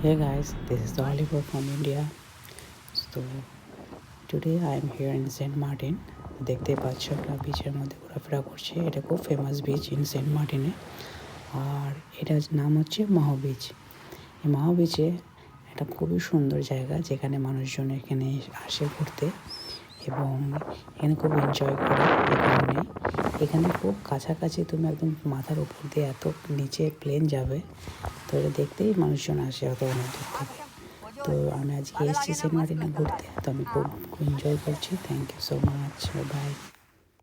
Hey guys, this is Oliver from India. So today I am here in Saint Martin. দেখতে পাচ্ছ একটা বিচের মধ্যে ঘোরাফেরা করছে। এটা খুব ফেমাস বিচ ইন সেন্ট মার্টিনে। আর এটার নাম হচ্ছে মাহো বিচ। এই মাহো বিচে একটা খুবই সুন্দর জায়গা, যেখানে মানুষজন এখানে আসে ঘুরতে এবং এখানে খুব এনজয় করে। এখানে খুব কাছাকাছি, তুমি একদম মাথার উপর দিয়ে এত নিচে প্লেন যাবে, তো এটা দেখতেই মানুষজন আসে অত অনেক দূর থেকে। তো আমি আজকে এসেছি সেন্ট মার্টিনে ঘুরতে, তো আমি খুব এনজয় করছি। Thank you so much, by.